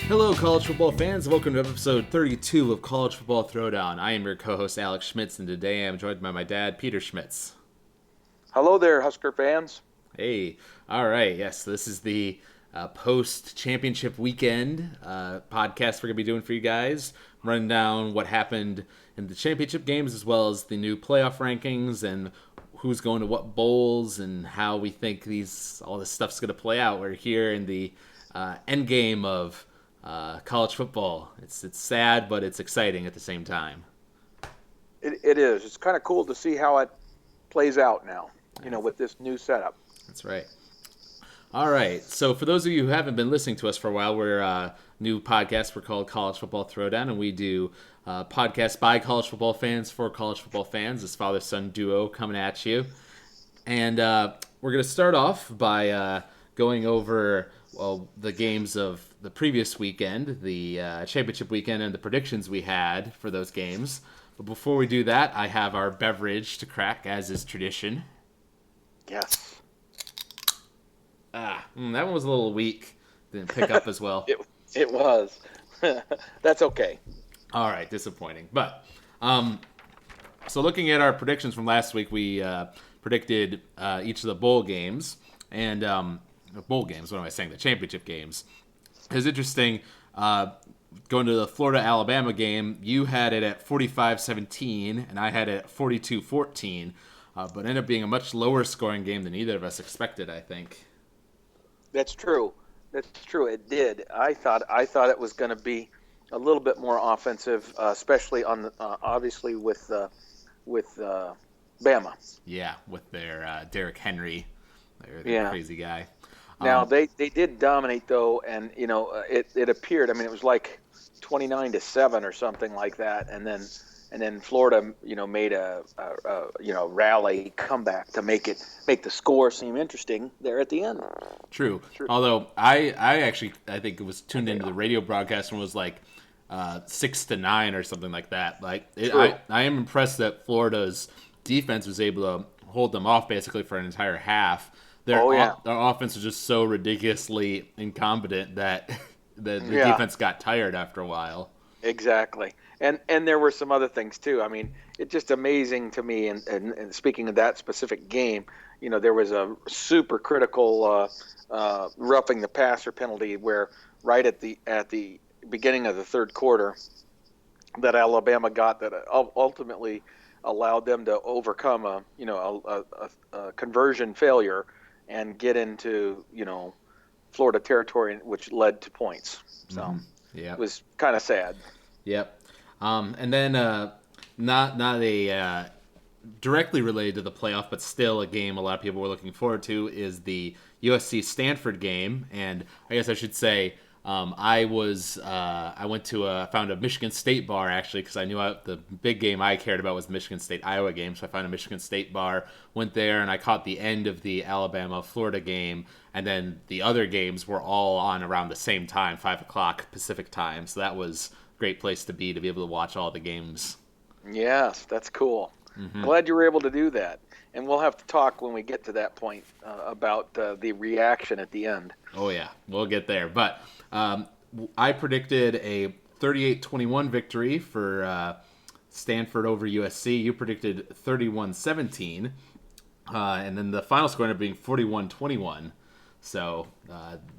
Hello, college football fans. Welcome to episode 32 of College Football Throwdown. I am your co-host, Alex Schmitz, and today I am joined by my dad, Peter Schmitz. Hello there, Husker fans. Hey. All right. Yes, this is the post-championship weekend podcast we're going to be doing for you guys, running down what happened in the championship games as well as the new playoff rankings and who's going to what bowls and how we think all this stuff's going to play out. We're here in the end game of college football. It's sad, but it's exciting at the same time. It is. It's kind of cool to see how it plays out now, with this new setup. That's right. All right. So for those of you who haven't been listening to us for a while, we're a new podcast. We're called College Football Throwdown, and we do podcasts by college football fans for college football fans. This father-son duo coming at you. And we're going to start off by going over the games of the previous weekend, the championship weekend, and the predictions we had for those games. But before we do that, I have our beverage to crack, as is tradition. Yes. That one was a little weak. Didn't pick up as well. It was. That's okay. All right, disappointing. But so looking at our predictions from last week, we predicted each of the bowl games and bowl games. What am I saying? The championship games. It was interesting. Going to the Florida-Alabama game, you had it at 45-17, and I had it at 42-14. But ended up being a much lower scoring game than either of us expected, I think. That's true. It did. I thought it was going to be a little bit more offensive, especially on obviously with Bama. Yeah, with their Derrick Henry, their crazy guy. Now they did dominate though, and it appeared. I mean, it was like 29-7 or something like that, and then Florida, made a rally comeback to make the score seem interesting there at the end. True. Although I think it was tuned into the radio broadcast and was like 6-9 or something like that. I am impressed that Florida's defense was able to hold them off basically for an entire half. Their offense was just so ridiculously incompetent that the defense got tired after a while. Exactly. And there were some other things too. I mean, it's just amazing to me. And speaking of that specific game, there was a super critical roughing the passer penalty where right at the beginning of the third quarter that Alabama got that ultimately allowed them to overcome a conversion failure and get into Florida territory, which led to points. So it was kind of sad. Yep. And then not a directly related to the playoff, but still a game a lot of people were looking forward to is the USC-Stanford game. And I guess I should say I found a Michigan State bar actually because I knew the big game I cared about was the Michigan State-Iowa game. So I found a Michigan State bar, went there, and I caught the end of the Alabama-Florida game. And then the other games were all on around the same time, 5 o'clock Pacific time. So that was great place to be able to watch all the games. Yes, that's cool. Mm-hmm. Glad you were able to do that. And we'll have to talk when we get to that point about the reaction at the end. Oh, yeah. We'll get there. But I predicted a 38-21 victory for Stanford over USC. You predicted 31-17. And then the final score ended up being 41-21. So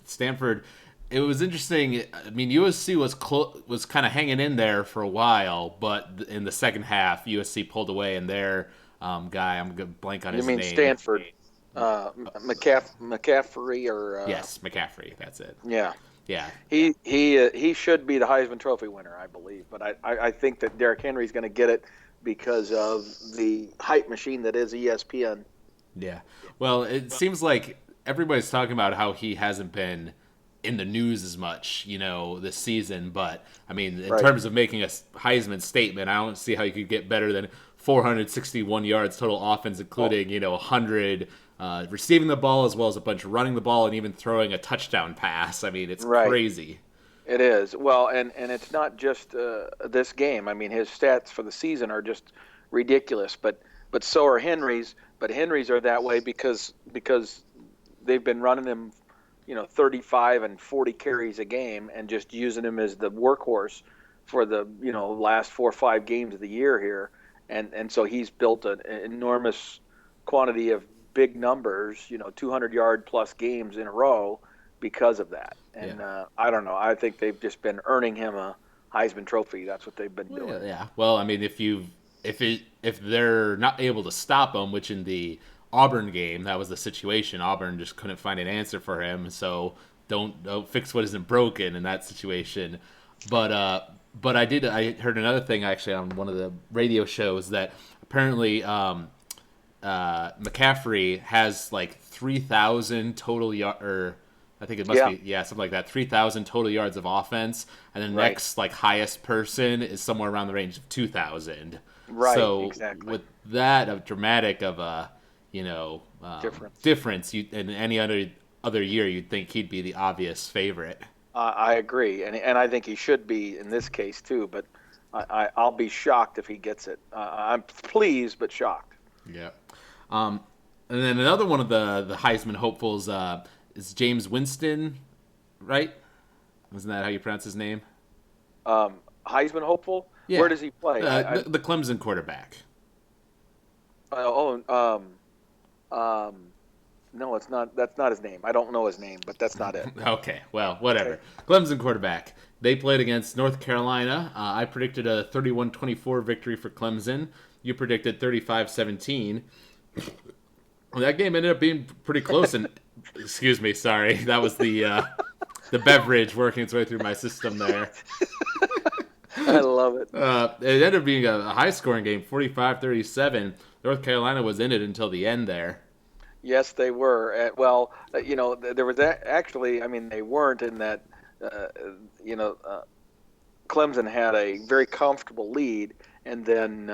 Stanford... It was interesting. I mean, USC was kind of hanging in there for a while, but in the second half, USC pulled away, and their guy, I'm going to blank on his name. You mean Stanford? McCaffrey or? Yes, McCaffrey. That's it. Yeah. Yeah. He should be the Heisman Trophy winner, I believe, but I think that Derrick Henry's going to get it because of the hype machine that is ESPN. Yeah. Well, it seems like everybody's talking about how he hasn't been in the news as much, this season. But, I mean, in terms of making a Heisman statement, I don't see how you could get better than 461 yards total offense, including, 100 receiving the ball as well as a bunch running the ball and even throwing a touchdown pass. I mean, it's crazy. It is. Well, and it's not just this game. I mean, his stats for the season are just ridiculous, but so are Henry's. but Henry's are that way because they've been running him, 35 and 40 carries a game and just using him as the workhorse for the last 4 or 5 games of the year here, and so he's built an enormous quantity of big numbers, 200-yard plus games in a row because of that. And Yeah. I don't know. I think they've just been earning him a Heisman Trophy. That's what they've been doing. Well, yeah. Well, I mean, if they're not able to stop him, which in the Auburn game that was the situation. Auburn just couldn't find an answer for him, so don't fix what isn't broken in that situation. But I heard another thing actually on one of the radio shows that apparently McCaffrey has like 3,000 total yard, or I think it must Yeah, be, yeah, something like that, 3,000 total yards of offense, and the right, next like highest person is somewhere around the range of 2,000. right, So exactly. with that a dramatic of a Difference. difference, in any other year you'd think he'd be the obvious favorite. I agree, and I think he should be in this case too. But I'll be shocked if he gets it. I'm pleased but shocked. Yeah. Um, and then another one of the Heisman hopefuls is James Winston, right? Isn't that how you pronounce his name? Heisman hopeful. Where Yeah, does he play? the Clemson quarterback. Oh, no, it's not. That's not his name. I don't know his name, but that's not it. Okay, well, Okay. whatever. Clemson quarterback. They played against North Carolina. I predicted a 31-24 victory for Clemson. You predicted 35-17. That game ended up being pretty close. And excuse me, sorry, that was the beverage working its way through my system there. I love it. It ended up being a high-scoring game, 45-37. North Carolina was in it until the end there. Yes, they were. Well, there was actually. I mean, they weren't in that. Uh, you know, uh, Clemson had a very comfortable lead, and then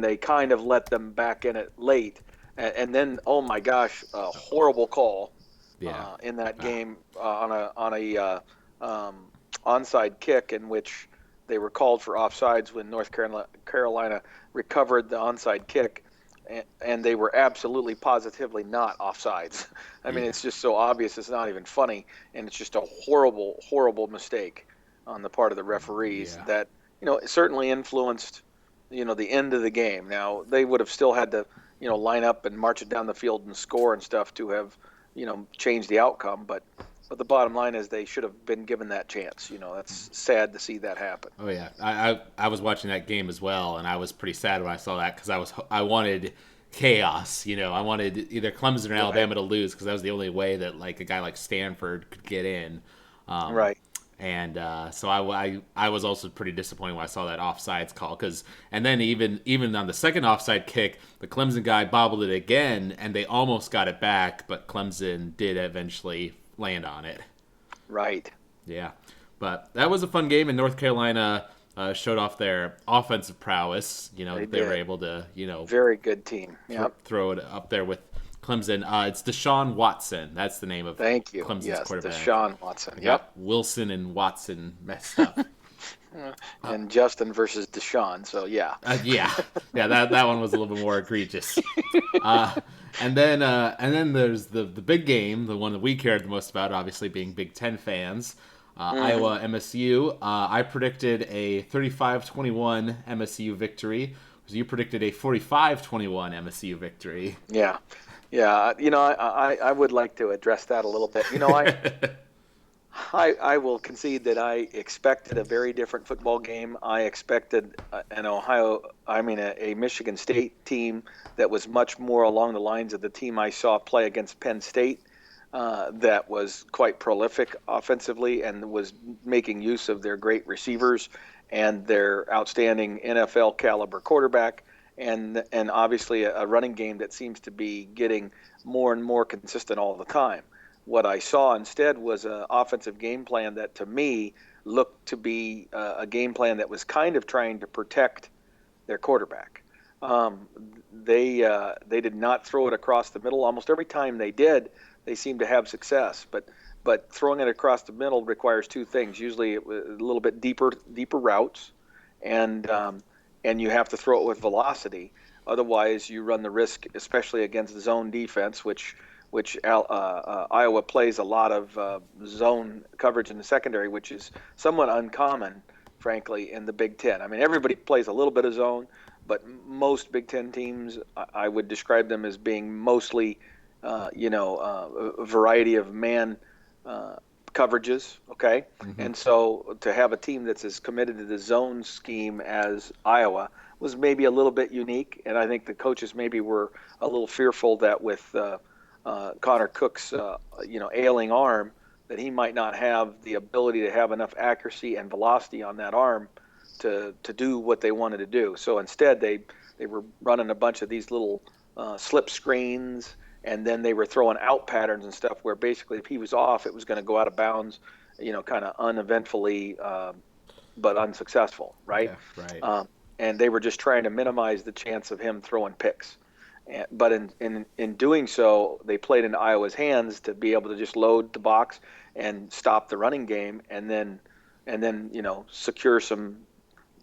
they kind of let them back in it late, and then oh my gosh, a horrible call Yeah. in that Ah, game on a onside kick in which they were called for offsides when North Carolina recovered the onside kick, and they were absolutely positively not offsides. I mean, yeah. it's just so obvious it's not even funny, and it's just a horrible, horrible mistake on the part of the referees Yeah. that it certainly influenced the end of the game. Now they would have still had to line up and march it down the field and score and stuff to have changed the outcome, but the bottom line is they should have been given that chance. That's sad to see that happen. Oh yeah, I was watching that game as well, and I was pretty sad when I saw that because I wanted chaos. I wanted either Clemson or Right. Alabama to lose because that was the only way that like a guy like Stanford could get in. Um, Right. and so I was also pretty disappointed when I saw that offsides call and then even on the second offside kick, the Clemson guy bobbled it again, and they almost got it back, but Clemson did eventually land on it. Right. Yeah, but that was a fun game, and North Carolina showed off their offensive prowess. They They were did. able to Very good team. Yep. throw it up there with Clemson. It's Deshaun Watson. That's the name of Thank you. Clemson's Yes, quarterback. Deshaun Watson. I got Yep. Wilson and Watson messed up. And Justin versus Deshaun. So yeah. Yeah, yeah, that one was a little bit more egregious. Uh, and then there's the big game, the one that we cared the most about, obviously being Big Ten fans. Hmm. Iowa MSU. I predicted a 35-21 MSU victory. You predicted a 45-21 MSU victory. Yeah. Yeah. I would like to address that a little bit. I will concede that I expected a very different football game. I expected a Michigan State team that was much more along the lines of the team I saw play against Penn State, that was quite prolific offensively and was making use of their great receivers and their outstanding NFL caliber quarterback, and obviously a running game that seems to be getting more and more consistent all the time. What I saw instead was an offensive game plan that, to me, looked to be a game plan that was kind of trying to protect their quarterback. Um, they did not throw it across the middle. Almost every time they did, they seemed to have success. But throwing it across the middle requires two things. Usually, a little bit deeper routes, and you have to throw it with velocity. Otherwise, you run the risk, especially against zone defense, Iowa plays a lot of zone coverage in the secondary, which is somewhat uncommon, frankly, in the Big Ten. I mean, everybody plays a little bit of zone, but most Big Ten teams, I would describe them as being mostly, a variety of man coverages. Okay, Mm-hmm. and so to have a team that's as committed to the zone scheme as Iowa was maybe a little bit unique, and I think the coaches maybe were a little fearful that with Connor Cook's ailing arm, that he might not have the ability to have enough accuracy and velocity on that arm to do what they wanted to do. So instead, they were running a bunch of these little slip screens, and then they were throwing out patterns and stuff where basically if he was off, it was going to go out of bounds, kind of uneventfully, but unsuccessful, right? Yeah, right. And they were just trying to minimize the chance of him throwing picks. But in doing so, they played into Iowa's hands to be able to just load the box and stop the running game, and then secure some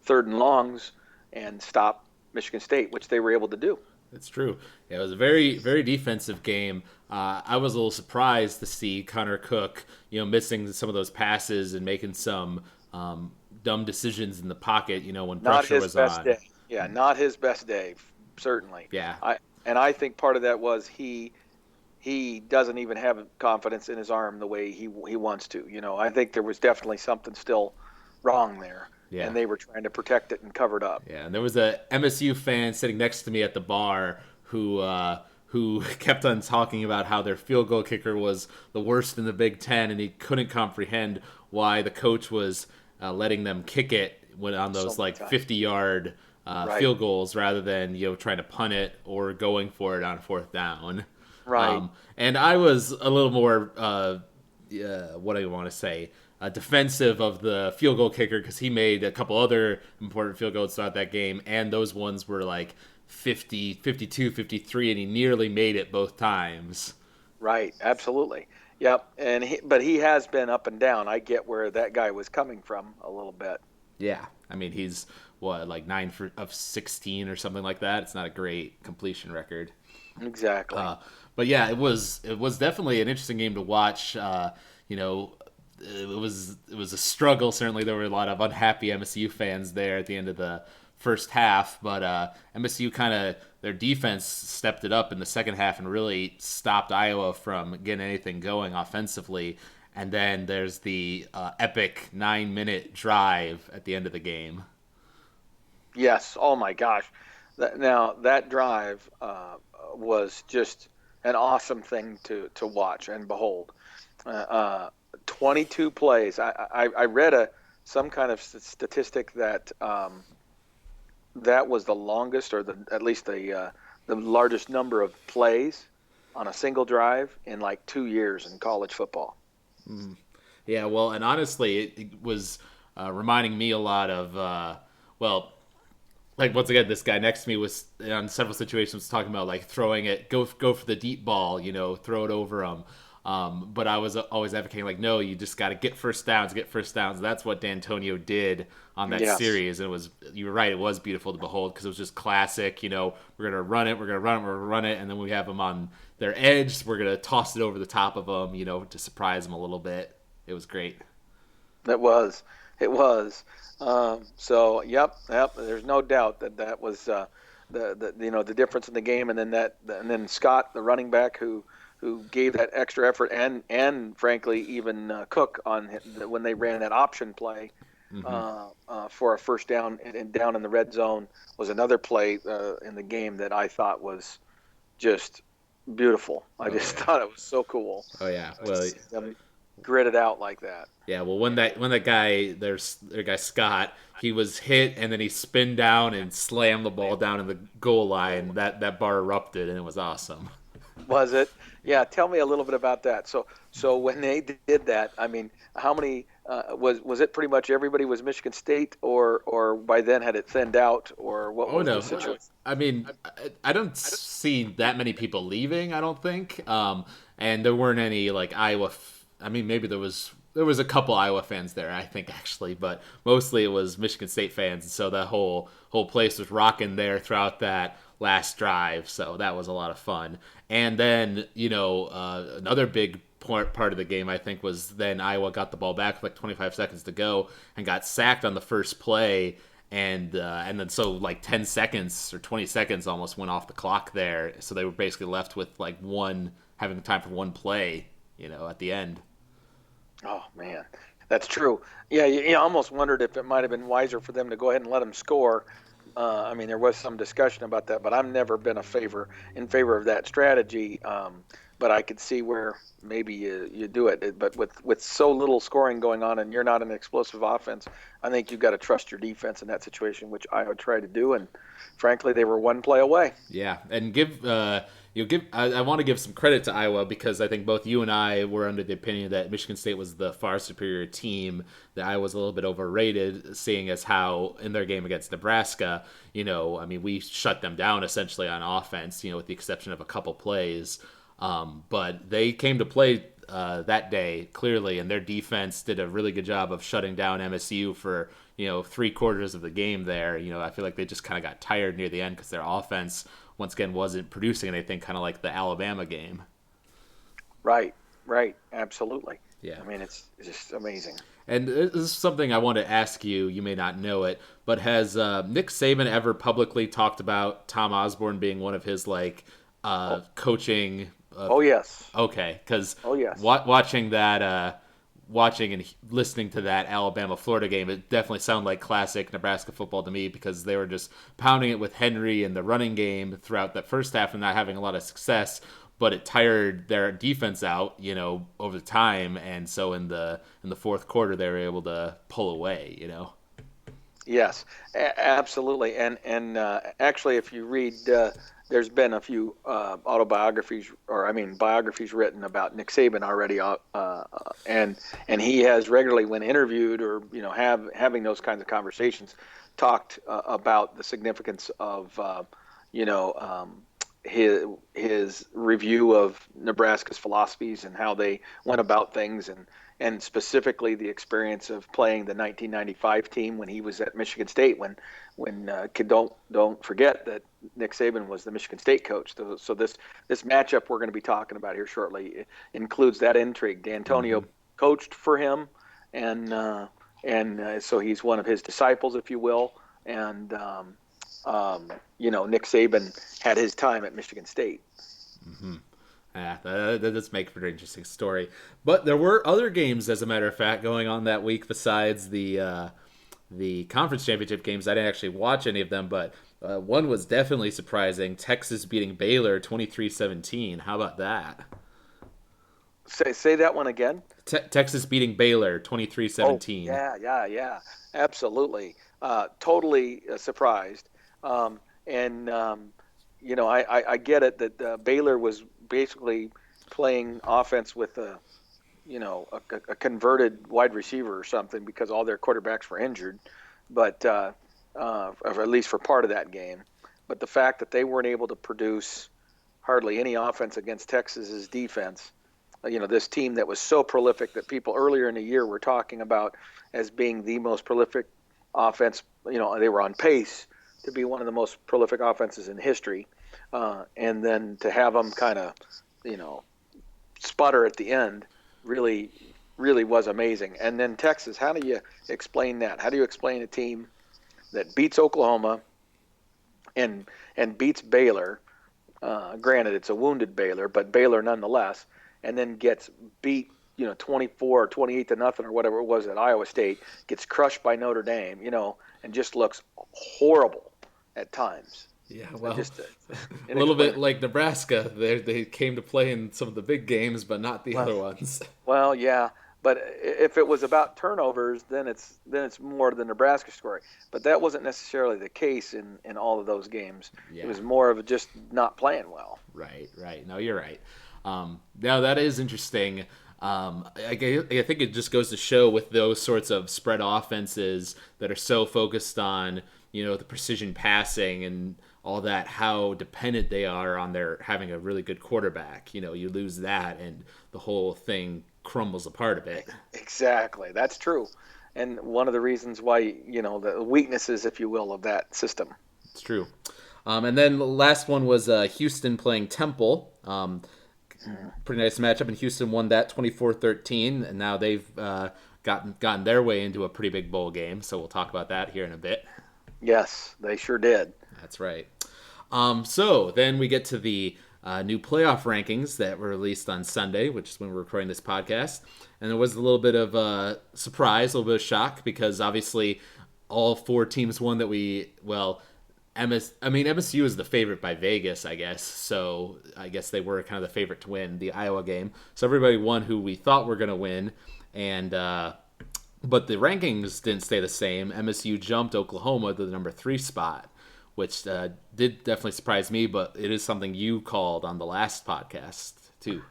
third and longs and stop Michigan State, which they were able to do. It's true. Yeah, it was a very, very defensive game. I was a little surprised to see Connor Cook, missing some of those passes and making some dumb decisions in the pocket, when Not pressure his was best on. day. Yeah, not his best day, certainly. Yeah, I think part of that was he doesn't even have confidence in his arm the way he wants to. I think there was definitely something still wrong there, yeah. and they were trying to protect it and cover it up. Yeah, and there was a MSU fan sitting next to me at the bar who kept on talking about how their field goal kicker was the worst in the Big Ten, and he couldn't comprehend why the coach was letting them kick it when on those So many like times. 50-yard Right. field goals rather than trying to punt it or going for it on fourth down. Right. And I was a little more what do you want to say? Defensive of the field goal kicker because he made a couple other important field goals throughout that game, and those ones were like 50, 52, 53, and he nearly made it both times. Right. Absolutely. Yep. But he has been up and down. I get where that guy was coming from a little bit. Yeah, I mean he's what like of 16 or something like that. It's not a great completion record. Exactly. But yeah, it was definitely an interesting game to watch. It was a struggle. Certainly, there were a lot of unhappy MSU fans there at the end of the first half. But MSU kind of their defense stepped it up in the second half and really stopped Iowa from getting anything going offensively. And then there's the epic 9-minute drive at the end of the game. Yes. Oh my gosh. Now that drive was just an awesome thing to watch and behold. Uh, uh, 22 plays. I read some kind of statistic that that was the longest, or at least the largest number of plays on a single drive in like 2 years in college football. Yeah, well, and honestly, it was reminding me a lot of, like once again, this guy next to me was on several situations was talking about like throwing it, go for the deep ball, throw it over him. But I was always advocating like, no, you just got to get first downs, get first downs. That's what D'Antonio did on that Yes, series, and you were right, it was beautiful to behold because it was just classic. We're gonna run it, we're gonna run it, we're gonna run it, and then we have them on their edge. We're gonna toss it over the top of them, to surprise them a little bit. It was great. it was. It was. So, yep. There's no doubt that was the difference in the game, and then Scott, the running back, who gave that extra effort, and frankly even Cook when they ran that option play Hmm. for a first down and down in the red zone was another play in the game that I thought was just beautiful. I Oh just yeah. thought it was so cool Oh yeah. to Well, see them grit it out like that. yeah, well, when that guy, their guy Scott, he was hit and then he spun down and slammed the ball down in the goal line. That bar erupted and it was awesome. Was it? Yeah, tell me a little bit about that. So when they did that, I mean, how many was it? Pretty much everybody was Michigan State, or by then had it thinned out, or what Oh was the no, situation? I mean, I don't see that many people leaving. I don't think, and there weren't any like Iowa. I mean, maybe there was a couple Iowa fans there, I think actually, but mostly it was Michigan State fans. And so that whole place was rocking there throughout that last drive. So that was a lot of fun. And then, another big part of the game, I think, was then Iowa got the ball back with like 25 seconds to go and got sacked on the first play. And then so like 10 seconds or 20 seconds almost went off the clock there. So they were basically left with like having time for one play, at the end. Oh man, that's true. Yeah, you almost wondered if it might have been wiser for them to go ahead and let them score. I mean, there was some discussion about that, but I've never been in favor of that strategy. But I could see where maybe you do it. But with so little scoring going on, and you're not an explosive offense, I think you've got to trust your defense in that situation, which Iowa tried to do. And frankly, they were one play away. Yeah, and I want to give some credit to Iowa because I think both you and I were under the opinion that Michigan State was the far superior team. That Iowa was a little bit overrated, seeing as how in their game against Nebraska, I mean, we shut them down essentially on offense, with the exception of a couple plays. But they came to play that day clearly, and their defense did a really good job of shutting down MSU for 3/4 of the game there. I feel like they just kind of got tired near the end because their offense once again wasn't producing anything, kind of like the Alabama game. Right, absolutely. Yeah, I mean, it's just amazing. And this is something I want to ask you. You may not know it, but has Nick Saban ever publicly talked about Tom Osborne being one of his coaching? Oh yes. Okay, because yes. Watching and listening to that Alabama-Florida game, it definitely sounded like classic Nebraska football to me because they were just pounding it with Henry in the running game throughout that first half and not having a lot of success. But it tired their defense out, over the time, and so in the fourth quarter they were able to pull away, Yes, absolutely, and actually, if you read, there's been a few biographies written about Nick Saban already, and he has regularly, when interviewed or having those kinds of conversations, talked about the significance of his review of Nebraska's philosophies and how they went about things, and specifically the experience of playing the 1995 team when he was at Michigan State. When don't forget that Nick Saban was the Michigan State coach. So this matchup we're going to be talking about here shortly includes that intrigue. D'Antonio coached for him, and so he's one of his disciples, if you will, and Nick Saban had his time at Michigan State. Mm-hmm. Yeah, that does make for an interesting story. But there were other games, as a matter of fact, going on that week besides the conference championship games. I didn't actually watch any of them, but one was definitely surprising. Texas beating Baylor 23-17. How about that? Say that one again. Texas beating Baylor 23-17. Oh, yeah. Absolutely. Totally surprised. I get it that Baylor was basically playing offense with a converted wide receiver or something because all their quarterbacks were injured, but or at least for part of that game. But the fact that they weren't able to produce hardly any offense against Texas's defense, this team that was so prolific that people earlier in the year were talking about as being the most prolific offense, they were on pace to be one of the most prolific offenses in history. And then to have them kind of, sputter at the end really, really was amazing. And then Texas, how do you explain that? How do you explain a team that beats Oklahoma and beats Baylor? Granted, it's a wounded Baylor, but Baylor nonetheless, and then gets beat, 24 or 28 to nothing or whatever it was at Iowa State, gets crushed by Notre Dame, and just looks horrible at times. Yeah, well, a little bit like Nebraska. They came to play in some of the big games, but not the other ones. Well, yeah, but if it was about turnovers, then it's more the Nebraska story. But that wasn't necessarily the case in all of those games. Yeah. It was more of just not playing well. Right. No, you're right. Now that is interesting. I think it just goes to show with those sorts of spread offenses that are so focused on the precision passing and all that, how dependent they are on their having a really good quarterback. You lose that and the whole thing crumbles apart a bit. Exactly. That's true. And one of the reasons why, the weaknesses, if you will, of that system. It's true. And then the last one was Houston playing Temple. Pretty nice matchup, and Houston won that 24-13, and now they've gotten their way into a pretty big bowl game, so we'll talk about that here in a bit. Yes, they sure did. That's right. So then we get to the new playoff rankings that were released on Sunday, which is when we're recording this podcast. And there was a little bit of a surprise, a little bit of shock, because obviously all four teams won that MSU is the favorite by Vegas, I guess. So I guess they were kind of the favorite to win the Iowa game. So everybody won who we thought were going to win. And but the rankings didn't stay the same. MSU jumped Oklahoma to the number 3 spot, which did definitely surprise me, but it is something you called on the last podcast too.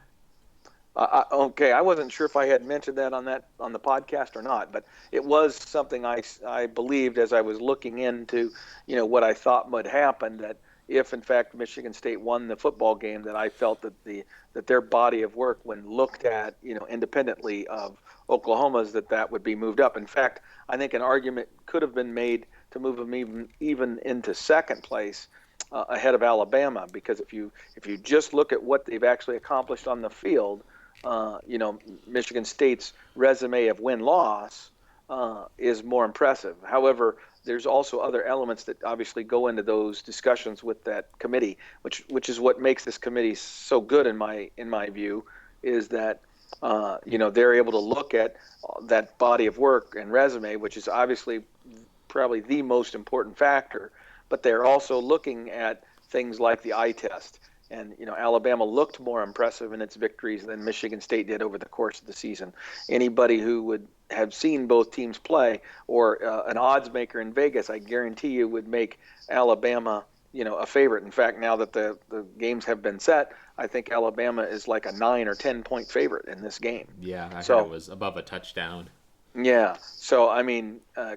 Okay, I wasn't sure if I had mentioned that on the podcast or not, but it was something I believed as I was looking into, what I thought would happen, that if in fact Michigan State won the football game, that I felt that their body of work, when looked at, independently of Oklahoma's, that would be moved up. In fact, I think an argument could have been made to move them even into second place ahead of Alabama, because if you just look at what they've actually accomplished on the field, Michigan State's resume of win-loss is more impressive. However, there's also other elements that obviously go into those discussions with that committee, which is what makes this committee so good in my view, is that they're able to look at that body of work and resume, which is obviously probably the most important factor, but they're also looking at things like the eye test. And, Alabama looked more impressive in its victories than Michigan State did over the course of the season. Anybody who would have seen both teams play, or an odds maker in Vegas, I guarantee you would make Alabama, a favorite. In fact, now that the games have been set, I think Alabama is like a 9 or 10 point favorite in this game. Yeah, I heard it was above a touchdown. Yeah. So,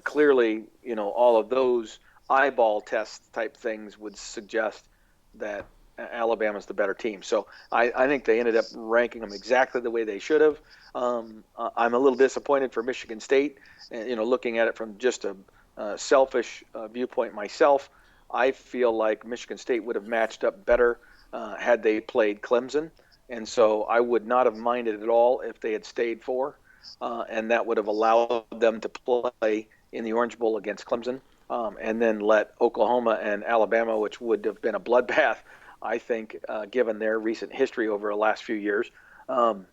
clearly, all of those eyeball test type things would suggest that Alabama's the better team. So I think they ended up ranking them exactly the way they should have. I'm a little disappointed for Michigan State, looking at it from just a selfish viewpoint myself. I feel like Michigan State would have matched up better had they played Clemson. And so I would not have minded at all if they had stayed 4. And that would have allowed them to play in the Orange Bowl against Clemson, and then let Oklahoma and Alabama, which would have been a bloodbath, I think, given their recent history over the last few years. And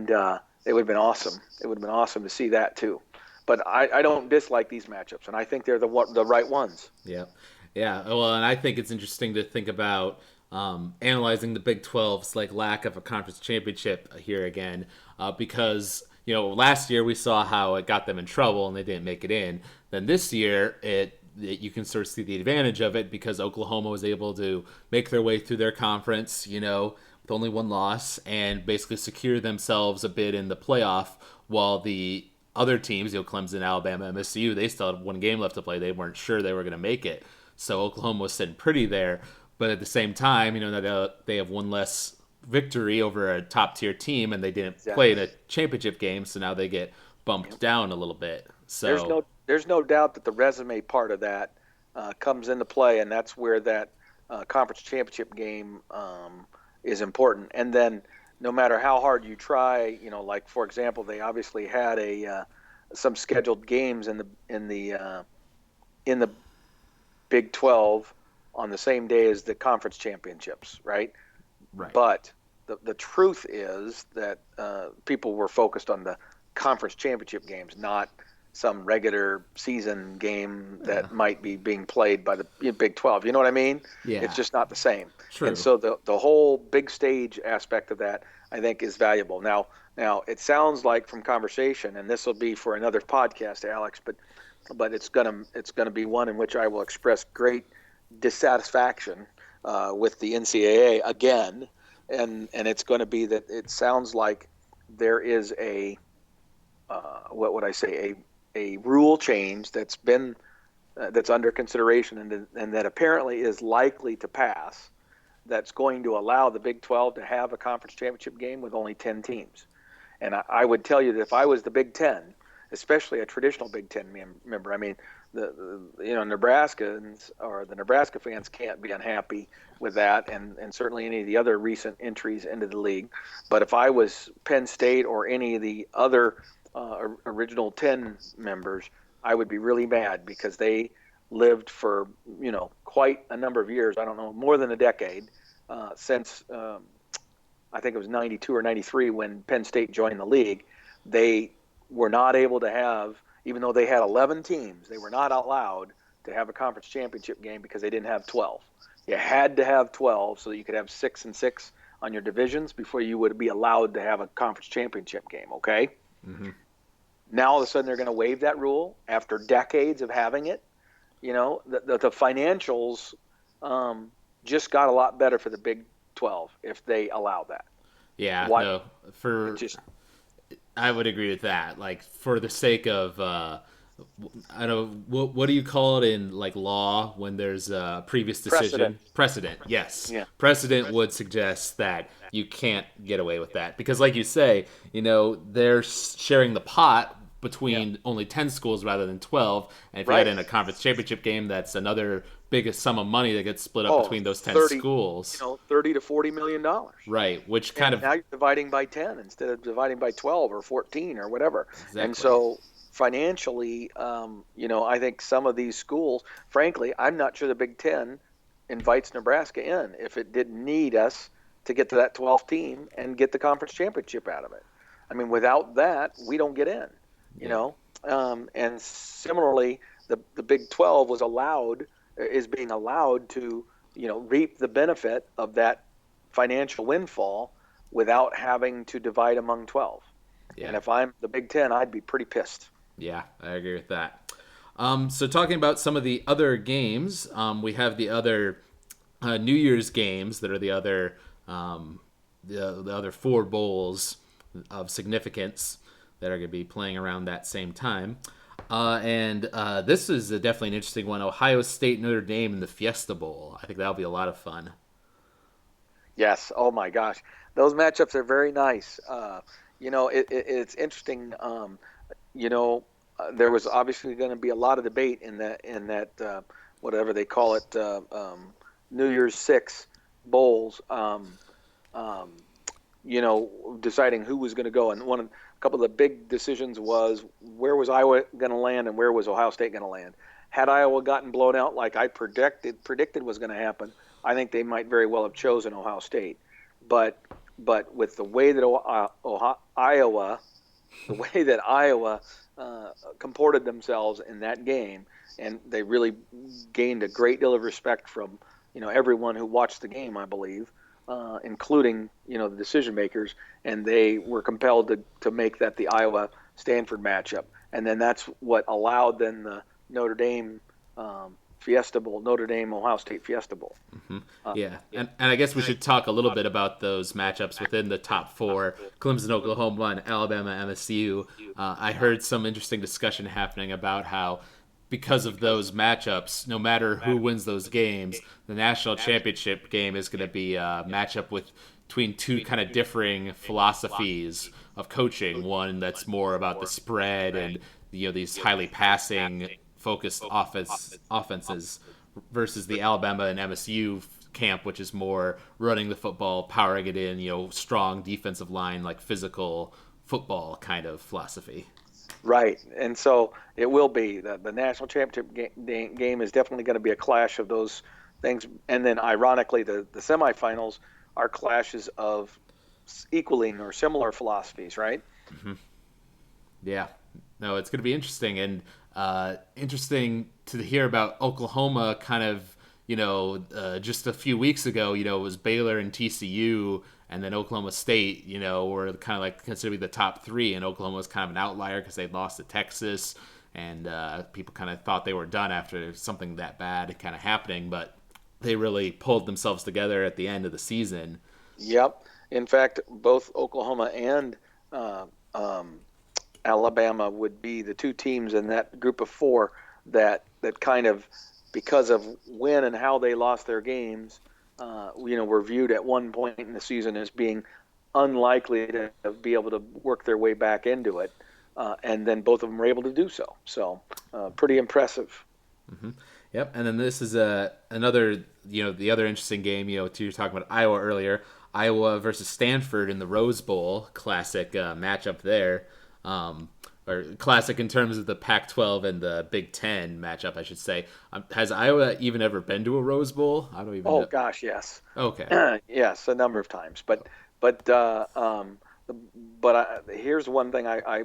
it would have been awesome. It would have been awesome to see that too. But I don't dislike these matchups, and I think they're the right ones. Yeah. Yeah. Well, and I think it's interesting to think about analyzing the Big 12's lack of a conference championship here again, because last year we saw how it got them in trouble and they didn't make it in. Then this year you can sort of see the advantage of it, because Oklahoma was able to make their way through their conference, with only one loss, and basically secure themselves a bid in the playoff, while the other teams, Clemson, Alabama, MSU, they still had one game left to play. They weren't sure they were going to make it. So Oklahoma was sitting pretty there. But at the same time, they have one less victory over a top-tier team, and they didn't play in a championship game, so now they get bumped down a little bit. So there's no doubt that the resume part of that comes into play, and that's where that conference championship game is important. And then no matter how hard you try, like for example, they obviously had some scheduled games in the Big 12 on the same day as the conference championships, right? Right. But the truth is that people were focused on the conference championship games, not some regular season game that might be being played by the Big 12. You know what I mean? Yeah. It's just not the same. True. And so the whole big stage aspect of that, I think, is valuable. Now it sounds like from conversation, and this will be for another podcast, Alex, but it's gonna be one in which I will express great dissatisfaction with the NCAA again, and it's going to be that it sounds like there is a rule change that's been that's under consideration, and that apparently is likely to pass, that's going to allow the Big 12 to have a conference championship game with only 10 teams. And I would tell you that if I was the Big 10 especially a traditional Big Ten member. I mean, Nebraskans or the Nebraska fans can't be unhappy with that, and certainly any of the other recent entries into the league. But if I was Penn State or any of the other original 10 members, I would be really mad because they lived for quite a number of years. I don't know, more than a decade since I think it was 92 or 93 when Penn State joined the league. They were not able to have, even though they had 11 teams, they were not allowed to have a conference championship game because they didn't have 12. You had to have 12 so that you could have 6 and 6 on your divisions before you would be allowed to have a conference championship game, okay? Mm-hmm. Now all of a sudden they're going to waive that rule after decades of having it. The financials just got a lot better for the Big 12 if they allow that. Yeah, Why? no, Just I would agree with that. Like for the sake of I don't know what do you call it in like law when there's a previous decision? Precedent. Yes. Yeah. Precedent would suggest that you can't get away with that because like you say, they're sharing the pot between only 10 schools rather than 12. And if you Right. had in a conference championship game, that's another biggest sum of money that gets split up between those 10 30, schools. 30 to 40 million dollars. Right, which kind And of now you're dividing by 10 instead of dividing by 12 or 14 or whatever. exactly. And so financially, I think some of these schools, frankly, I'm not sure the Big Ten invites Nebraska in if it didn't need us to get to that 12th team and get the conference championship out of it. I mean, without that, we don't get in, you know. And similarly, the Big 12 is being allowed to, reap the benefit of that financial windfall without having to divide among 12. Yeah. And if I'm the Big Ten, I'd be pretty pissed. Yeah, I agree with that. So talking about some of the other games, we have the other New Year's games that are the other the other 4 bowls of significance that are going to be playing around that same time. And this is definitely an interesting one. Ohio State, Notre Dame in the Fiesta Bowl. I think that'll be a lot of fun. Yes. Oh my gosh, those matchups are very nice. It's interesting. There was obviously going to be a lot of debate in that whatever they call it, New Year's Six bowls. Deciding who was going to go, and a couple of the big decisions was where was Iowa going to land and where was Ohio State going to land. Had Iowa gotten blown out like I predicted was going to happen, I think they might very well have chosen Ohio State. But with the way that Iowa comported themselves in that game, and they really gained a great deal of respect from everyone who watched the game, I believe, including the decision makers, and they were compelled to make that the Iowa Stanford matchup, and then that's what allowed then the Notre Dame Fiesta Bowl, Notre Dame Ohio State Fiesta Bowl. Mm-hmm. Yeah, and I guess we should talk a little bit about those matchups within the top 4: Clemson, Oklahoma, and Alabama, MSU. I heard some interesting discussion happening about how, because of those matchups, no matter who wins those games, the national championship game is going to be a matchup between 2 kind of differing philosophies of coaching. One that's more about the spread and these highly passing focused offenses versus the Alabama and MSU camp, which is more running the football, powering it in, strong defensive line, like physical football kind of philosophy. Right, and so it will be the national championship game is definitely going to be a clash of those things, and then ironically, the semifinals are clashes of equaling or similar philosophies, right? Mm-hmm. Yeah, no, it's going to be interesting, and interesting to hear about Oklahoma. Kind of, just a few weeks ago, it was Baylor and TCU. And then Oklahoma State, were kind of like considered to be the top 3, and Oklahoma was kind of an outlier because they'd lost to Texas, and people kind of thought they were done after something that bad kind of happening, but they really pulled themselves together at the end of the season. Yep. In fact, both Oklahoma and Alabama would be the 2 teams in that group of 4 that kind of, because of when and how they lost their games, were viewed at one point in the season as being unlikely to be able to work their way back into it. and then both of them were able to do so. So pretty impressive. Yep, and then this is another, the other interesting game. You were talking about Iowa earlier. Iowa versus Stanford in the Rose Bowl, classic matchup there, or classic in terms of the Pac-12 and the Big Ten matchup, I should say. Has Iowa even ever been to a Rose Bowl? I don't even Oh know. gosh, yes, Okay. yes, a number of times. But here's one thing I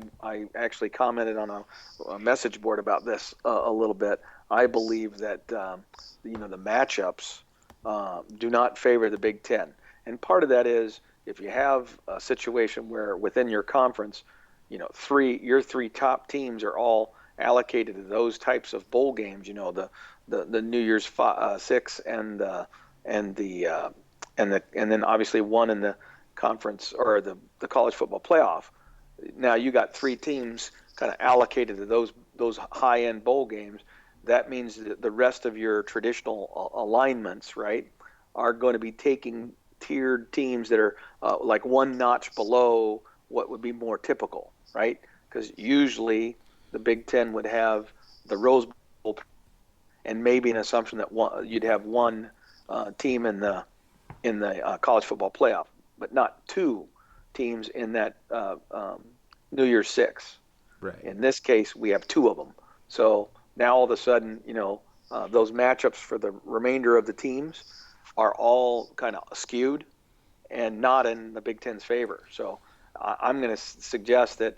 actually commented on a message board about this a little bit. I believe that the matchups do not favor the Big Ten, and part of that is if you have a situation where within your conference, your three top teams are all allocated to those types of bowl games. The New Year's Six and the and then obviously one in the conference or the college football playoff. Now you got three teams kind of allocated to those high end bowl games. That means that the rest of your traditional alignments, right, are going to be taking tiered teams that are like one notch below what would be more typical, right? Because usually the Big Ten would have the Rose Bowl and maybe an assumption that you'd have one team in the college football playoff, but not two teams in that New Year's Six. Right. In this case, we have two of them. So now all of a sudden, those matchups for the remainder of the teams are all kind of skewed and not in the Big Ten's favor. So I'm going to suggest that,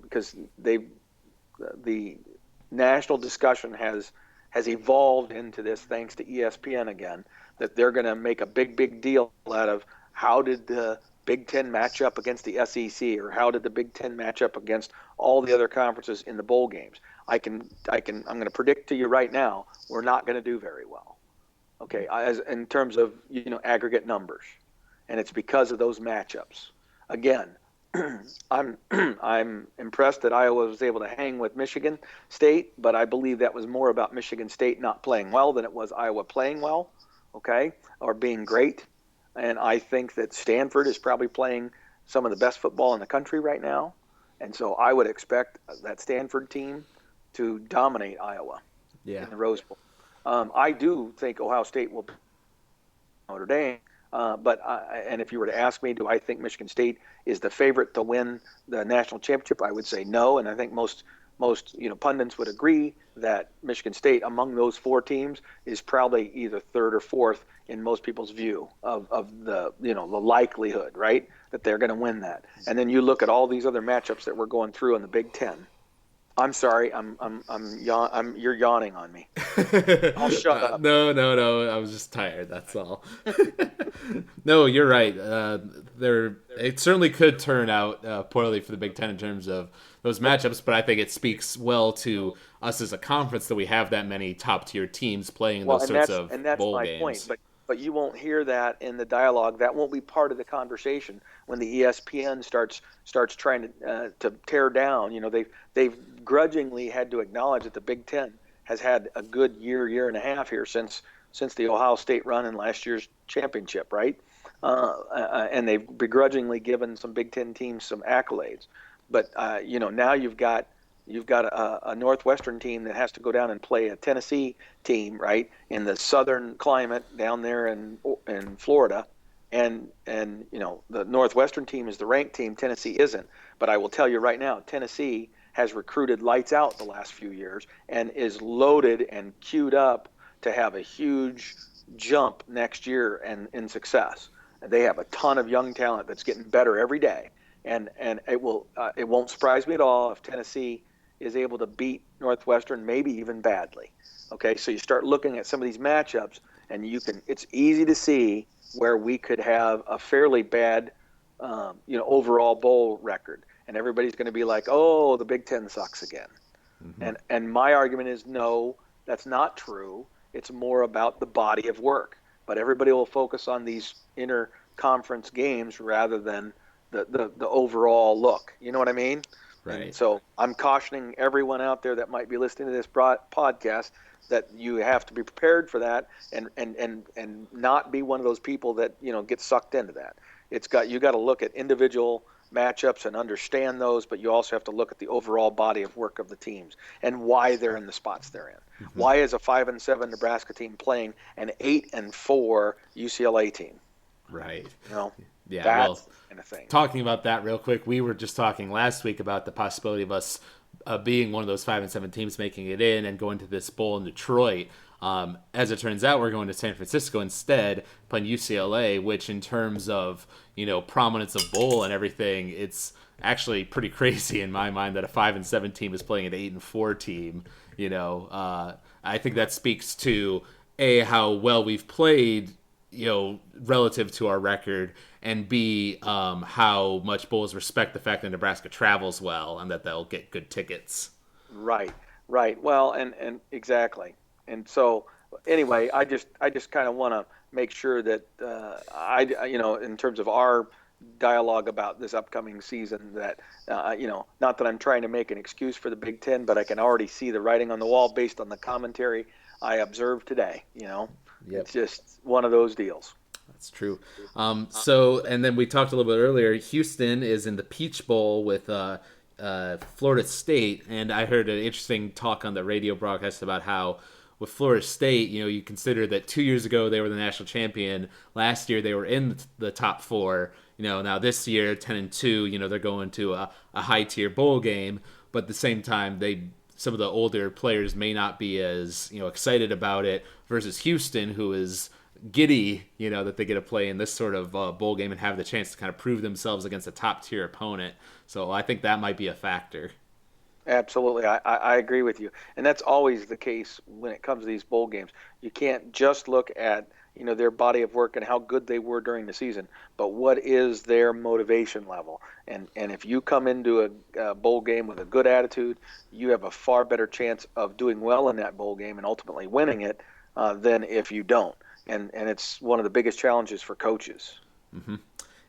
because the national discussion has evolved into this thanks to ESPN again, that they're going to make a big deal out of how did the Big Ten match up against the SEC, or how did the Big Ten match up against all the other conferences in the bowl games. I'm going to predict to you right now, we're not going to do very well. Okay, as in terms of aggregate numbers, and it's because of those matchups. Again, I'm impressed that Iowa was able to hang with Michigan State, but I believe that was more about Michigan State not playing well than it was Iowa playing well, okay, or being great. And I think that Stanford is probably playing some of the best football in the country right now, and so I would expect that Stanford team to dominate Iowa Yeah. in the Rose Bowl. I do think Ohio State will beat Notre Dame. And if you were to ask me, do I think Michigan State is the favorite to win the national championship? I would say no, and I think most pundits would agree that Michigan State among those four teams is probably either third or fourth in most people's view of the likelihood, right, that they're going to win that. And then you look at all these other matchups that we're going through in the Big Ten. I'm sorry, you're yawning on me. I'll shut up. No, no, no. I was just tired. That's all. No, you're right. It certainly could turn out poorly for the Big Ten in terms of those matchups, but I think it speaks well to us as a conference that we have that many top tier teams playing in Well, those and sorts that's of and that's bowl my point. games. But you won't hear that in the dialogue. That won't be part of the conversation when the ESPN starts trying to tear down. They've grudgingly had to acknowledge that the Big Ten has had a good year and a half here since the Ohio State run in last year's championship, right? And they've begrudgingly given some Big Ten teams some accolades. But now you've got a Northwestern team that has to go down and play a Tennessee team, right, in the southern climate down there in Florida, and the Northwestern team is the ranked team. Tennessee isn't. But I will tell you right now, Tennessee has recruited lights out the last few years and is loaded and queued up to have a huge jump next year and in success. They have a ton of young talent that's getting better every day, and it won't surprise me at all if Tennessee is able to beat Northwestern, maybe even badly. Okay, so you start looking at some of these matchups, and it's easy to see where we could have a fairly bad, overall bowl record, and everybody's going to be like, "Oh, the Big Ten sucks again." And my argument is no, that's not true. It's more about the body of work. But everybody will focus on these inter-conference games rather than the overall look. You know what I mean? And Right. so I'm cautioning everyone out there that might be listening to this podcast that you have to be prepared for that, and not be one of those people that get sucked into that. You got to look at individual matchups and understand those, but you also have to look at the overall body of work of the teams and why they're in the spots they're in. Hmm. Why is a 5-7 Nebraska team playing an 8-4 UCLA team? Right. You know, Yeah. that's Well, the kind of thing. talking about that real quick, we were just talking last week about the possibility of us being one of those 5-7 teams making it in and going to this bowl in Detroit. As it turns out, we're going to San Francisco instead, playing UCLA, which in terms of prominence of bowl and everything, it's actually pretty crazy in my mind that a 5-7 team is playing an 8-4 team. I think that speaks to how well we've played, relative to our record, and B, how much Bulls respect the fact that Nebraska travels well and that they'll get good tickets. Right, right. Well, and exactly. And so anyway, I just kind of want to make sure that in terms of our dialogue about this upcoming season, that not that I'm trying to make an excuse for the Big Ten, but I can already see the writing on the wall based on the commentary I observed today. Yep. It's just one of those deals. That's true. And then we talked a little bit earlier. Houston is in the Peach Bowl with Florida State, and I heard an interesting talk on the radio broadcast about how with Florida State, you consider that 2 years ago they were the national champion. Last year they were in the top four. Now this year 10-2. They're going to a high tier bowl game, but at the same time some of the older players may not be as excited about it versus Houston, who is giddy, that they get to play in this sort of bowl game and have the chance to kind of prove themselves against a top tier opponent. So I think that might be a factor. Absolutely. I agree with you. And that's always the case when it comes to these bowl games. You can't just look at, their body of work and how good they were during the season, but what is their motivation level? And if you come into a bowl game with a good attitude, you have a far better chance of doing well in that bowl game and ultimately winning it than if you don't. And it's one of the biggest challenges for coaches. Mm-hmm.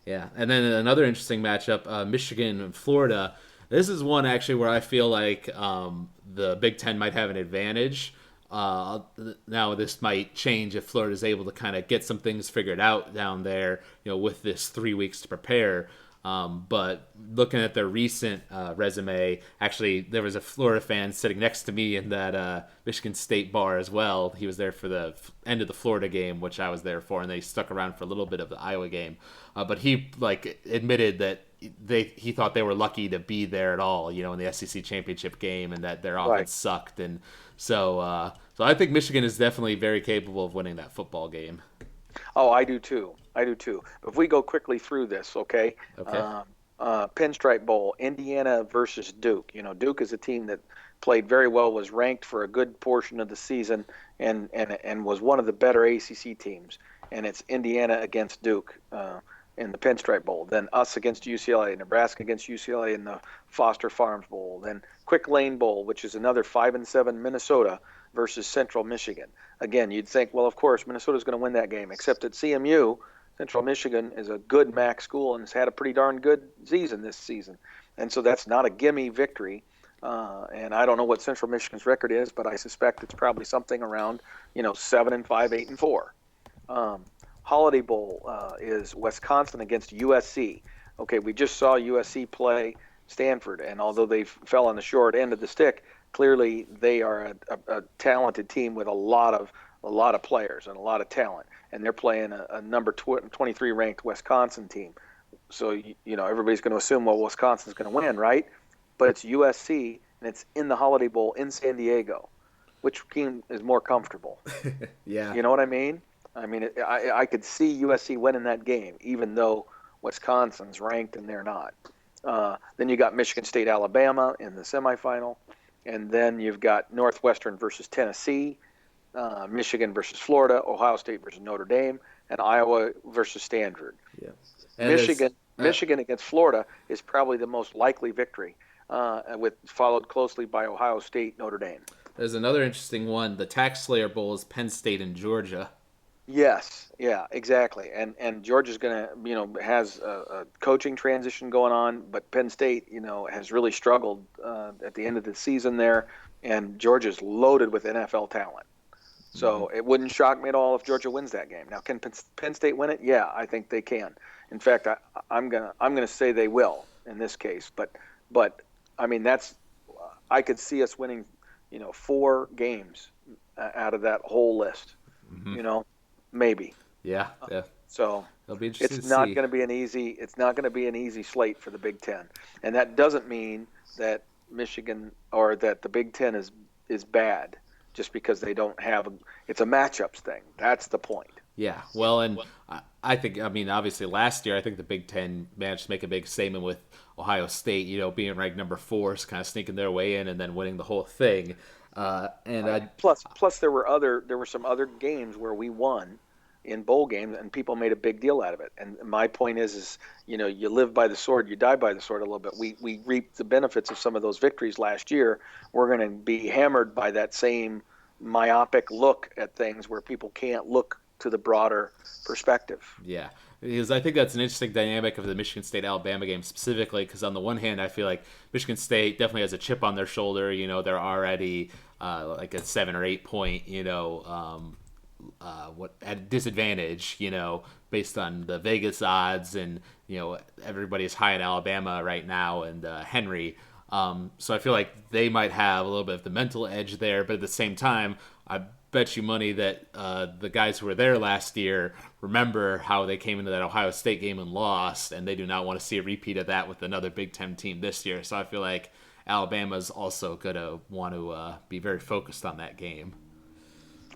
Yeah. And then another interesting matchup, Michigan and Florida. This is one actually where I feel like the Big Ten might have an advantage. Now this might change if Florida is able to kind of get some things figured out down there, with this 3 weeks to prepare. But looking at their recent resume, actually there was a Florida fan sitting next to me in that Michigan State bar as well. He was there for the end of the Florida game, which I was there for, and they stuck around for a little bit of the Iowa game. But he admitted that he thought they were lucky to be there at all, in the SEC championship game, and that their offense Right. sucked. And so I think Michigan is definitely very capable of winning that football game. Oh, I do too. I do too. If we go quickly through this, okay? Okay. Pinstripe Bowl, Indiana versus Duke. Duke is a team that played very well, was ranked for a good portion of the season, and was one of the better ACC teams. And it's Indiana against Duke in the Pinstripe Bowl. Then us against UCLA, Nebraska against UCLA in the Foster Farms Bowl. Then Quick Lane Bowl, which is another 5-7 Minnesota versus Central Michigan. Again, you'd think, well, of course, Minnesota's going to win that game, except at CMU, Central Michigan is a good MAC school and has had a pretty darn good season this season. And so that's not a gimme victory. And I don't know what Central Michigan's record is, but I suspect it's probably something around, 7-5, 8-4. Holiday Bowl is Wisconsin against USC. Okay, we just saw USC play Stanford, and although they fell on the short end of the stick, clearly they are a talented team with a lot of players and a lot of talent, and they're playing a number 23 ranked Wisconsin team. So everybody's going to assume, well, Wisconsin's going to win, right? But it's USC, and it's in the Holiday Bowl in San Diego. Which team is more comfortable? Yeah. You know what I mean? I could see USC winning that game, even though Wisconsin's ranked and they're not. Then you got Michigan State, Alabama in the semifinal. And then you've got Northwestern versus Tennessee, Michigan versus Florida, Ohio State versus Notre Dame, and Iowa versus Stanford. Yeah. Michigan against Florida is probably the most likely victory, followed closely by Ohio State, Notre Dame. There's another interesting one. The Tax Slayer Bowl is Penn State and Georgia. Yes, yeah, exactly. And Georgia's going to, has a coaching transition going on, but Penn State, has really struggled at the end of the season there, and Georgia's loaded with NFL talent. So it wouldn't shock me at all if Georgia wins that game. Now, can Penn State win it? Yeah, I think they can. In fact, I'm gonna say they will. in this case. But I mean, that's I could see us winning, 4 games out of that whole list. Hmm. You know, maybe. Yeah, yeah. So It'll be interesting it's to not see. going to be an easy. It's not going to be an easy slate for the Big Ten, and that doesn't mean that Michigan or that the Big Ten is bad just because they don't have. It's a matchups thing. That's the point. Yeah, well, and I think, I mean, obviously last year, I think the Big Ten managed to make a big statement with Ohio State, being ranked number four, kind of sneaking their way in and then winning the whole thing. And Right. I, Plus there were some other games where we won in bowl games and people made a big deal out of it. And my point is you live by the sword, you die by the sword a little bit. We reaped the benefits of some of those victories last year. We're going to be hammered by that same myopic look at things where people can't look to the broader perspective. yeah, because I think that's an interesting dynamic of the Michigan State Alabama game specifically. Because on the one hand, I feel like Michigan State definitely has a chip on their shoulder. They're already like a 7 or 8 point, what at disadvantage, based on the Vegas odds, and everybody's high in Alabama right now, and Henry. So I feel like they might have a little bit of the mental edge there, but at the same time, I bet you money that the guys who were there last year remember how they came into that Ohio State game and lost, and they do not want to see a repeat of that with another Big Ten team this year. So I feel like Alabama's also going to want to be very focused on that game.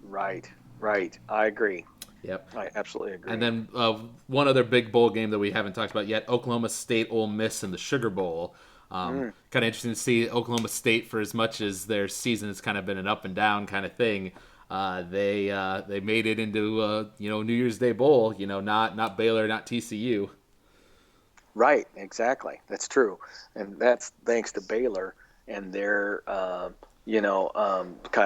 Right. Right. I agree. Yep. I absolutely And agree. then one other big bowl game that we haven't talked about yet: Oklahoma State, Ole Miss in the Sugar Bowl. Mm, Kind of interesting to see Oklahoma State, for as much as their season has kind of been an up and down kind of thing. They made it into New Year's Day bowl. Not Baylor, not TCU. right. Exactly. That's true. And that's thanks to Baylor and their kind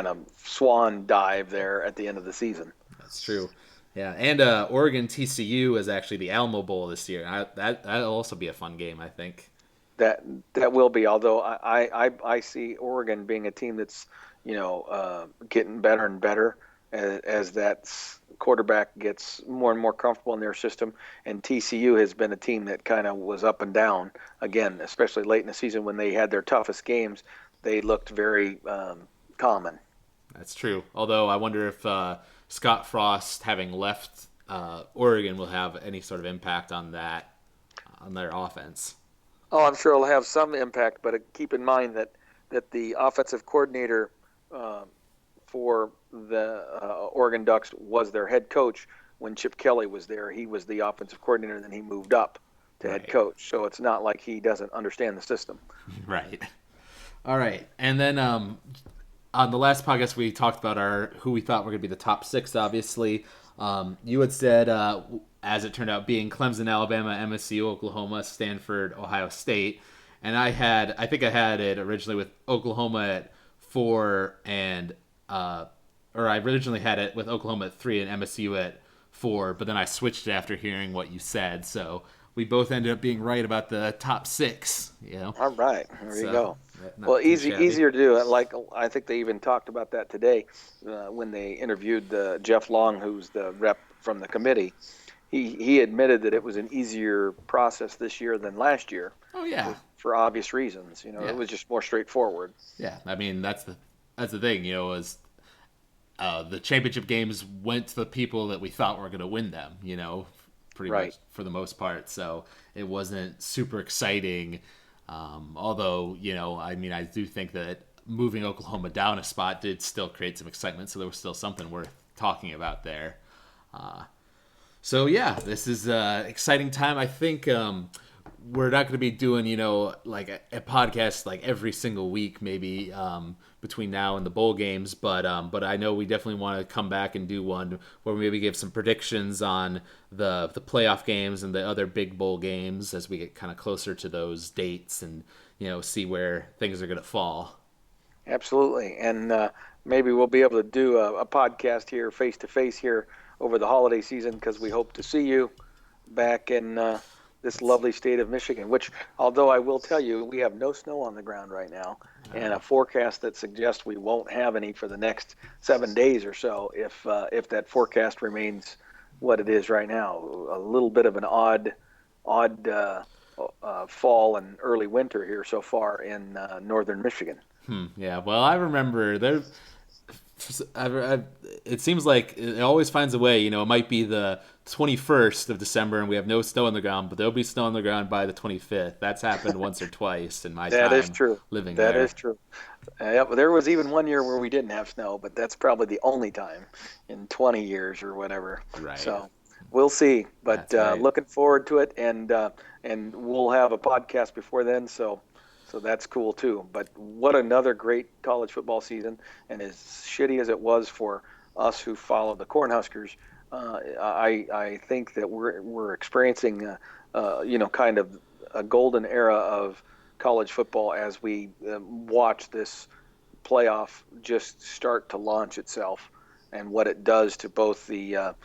of swan dive there at the end of the season. That's true. Yeah, and Oregon TCU is actually the Alamo Bowl this year. That'll also be a fun game, I think. That that will be. Although I see Oregon being a team that's getting better and better as that quarterback gets more and more comfortable in their system. And TCU has been a team that kind of was up and down again, especially late in the season when they had their toughest games. They looked very common. That's true. Although I wonder if Scott Frost having left Oregon will have any sort of impact on that on their offense. Oh, I'm sure it'll have some impact, but keep in mind that the offensive coordinator uh, for the Oregon Ducks was their head coach when Chip Kelly was there. He was the offensive coordinator, and then he moved up to head Right. coach. So it's not like he doesn't understand the system. Right. All right. And then on the last podcast, we talked about our who we thought were going to be the top six. Obviously, you had said, as it turned out, being Clemson, Alabama, MSU, Oklahoma, Stanford, Ohio State, and I think I had it originally with Oklahoma at four, and or I originally had it with Oklahoma at three and MSU at four, but then I switched it after hearing what you said. So we both ended up being right about the top six. All right, there you So go. Well, not too shabby. easier to do. Like I think they even talked about that today when they interviewed Jeff Long, who's the rep from the committee. He admitted that it was an easier process this year than last year Oh yeah, for obvious reasons. yeah, It was just more straightforward. yeah. I mean, that's the thing. Is the championship games went to the people that we thought were going to win them. Pretty much Right. for the most part. So it wasn't super exciting. Although I mean, I do think that moving Oklahoma down a spot did still create some excitement. So there was still something worth talking about there. So yeah, this is an exciting time. I think we're not going to be doing like a podcast like every single week, maybe between now and the bowl games. But I know we definitely want to come back and do one where we maybe give some predictions on the playoff games and the other big bowl games as we get kind of closer to those dates, and see where things are going to fall. Absolutely. And maybe we'll be able to do a podcast here face to face here over the holiday season because we hope to see you back in this lovely state of Michigan, which, although I will tell you, we have no snow on the ground right now and a forecast that suggests we won't have any for the next 7 days or so if that forecast remains what it is right now. A little bit of an odd fall and early winter here so far in northern Michigan. Yeah, well, I remember there. It seems like it always finds a way. It might be the 21st of December and we have no snow on the ground, but there'll be snow on the ground by the 25th. That's happened once or twice in my That is time true. living That is there. true. Yeah, but there was even one year where we didn't have snow, but that's probably the only time in 20 years or whatever. Right. So we'll see. But That's right. looking forward to it, and we'll have a podcast before then. So that's cool too. But what another great college football season, and as shitty as it was for us who followed the Cornhuskers, I think that we're experiencing kind of a golden era of college football as we watch this playoff just start to launch itself, and what it does to both the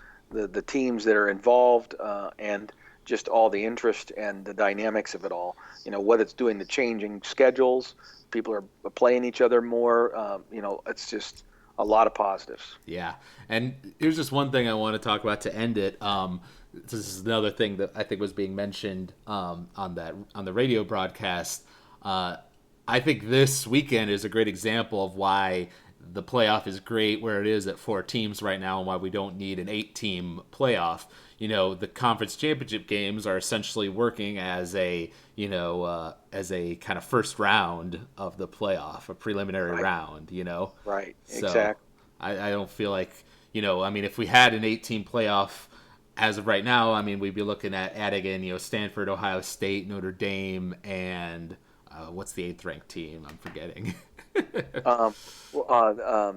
teams that are involved and just all the interest and the dynamics of it all. What it's doing to changing schedules. People are playing each other more. It's just a lot of positives. Yeah, and here's just one thing I want to talk about to end it. This is another thing that I think was being mentioned on the radio broadcast. I think this weekend is a great example of why the playoff is great where it is at 4 teams right now, and why we don't need an 8-team playoff. The conference championship games are essentially working as a kind of first round of the playoff, a preliminary Right. round. Right. So Exactly. I don't feel like, if we had an 8-team playoff as of right now, we'd be looking at adding in, Stanford, Ohio State, Notre Dame, and what's the 8th ranked team? I'm forgetting. Um, well, uh,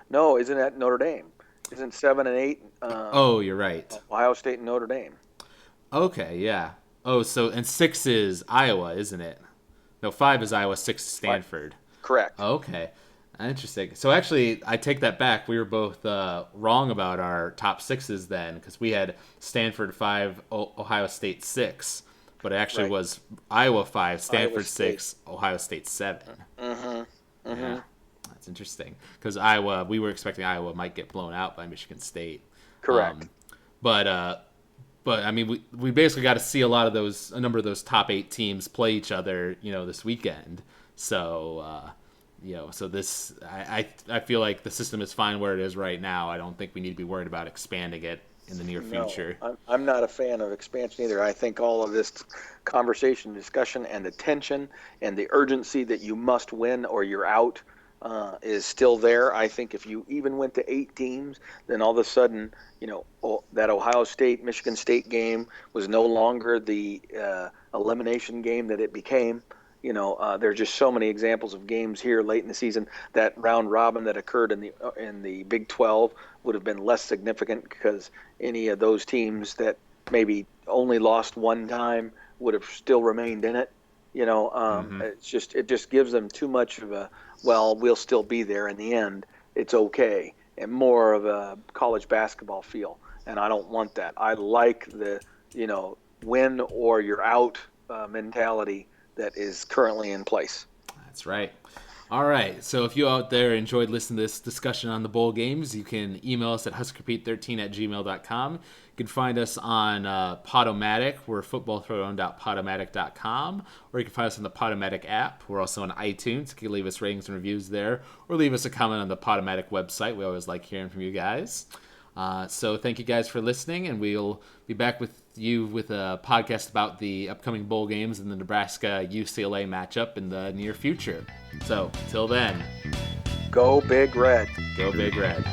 no, isn't that Notre Dame? Isn't 7 and 8 Oh, you're right. Ohio State and Notre Dame? Okay, yeah. Oh, so and 6 is Iowa, isn't it? No, 5 is Iowa, 6 is Right. Stanford. Correct. Okay. Interesting. So actually, I take that back. We were both wrong about our top sixes then, because we had Stanford 5, Ohio State 6, but it actually Right. was Iowa 5, Iowa Stanford State. 6, Ohio State 7. Mm-hmm. Yeah, Mm-hmm. that's interesting. Because we were expecting Iowa might get blown out by Michigan State. Correct. Um, but we basically got to see a number of those top 8 teams play each other, this weekend. So. So this, I feel like the system is fine where it is right now. I don't think we need to be worried about expanding it in the near No, future. I'm not a fan of expansion either. I think all of this conversation, discussion, and attention and the urgency that you must win or you're out is still there. I think if you even went to 8 teams, then all of a sudden, that Ohio State Michigan State game was no longer the elimination game that it became. There's just so many examples of games here late in the season. That round robin that occurred in the Big 12 would have been less significant because any of those teams that maybe only lost one time would have still remained in it. Hmm. It just gives them too much of a, well, we'll still be there in the end. It's okay, and more of a college basketball feel. And I don't want that. I like the win or you're out mentality that is currently in place. That's right. All right. So if you out there enjoyed listening to this discussion on the bowl games, you can email us at huskerpete13@gmail.com. You can find us on Podomatic. We're footballthrowdown.podomatic.com. Or you can find us on the Podomatic app. We're also on iTunes. You can leave us ratings and reviews there. Or leave us a comment on the Podomatic website. We always like hearing from you guys. So thank you guys for listening, and we'll be back with you with a podcast about the upcoming bowl games and the Nebraska-UCLA matchup in the near future. So, till then, Go Big Red. go Big Red.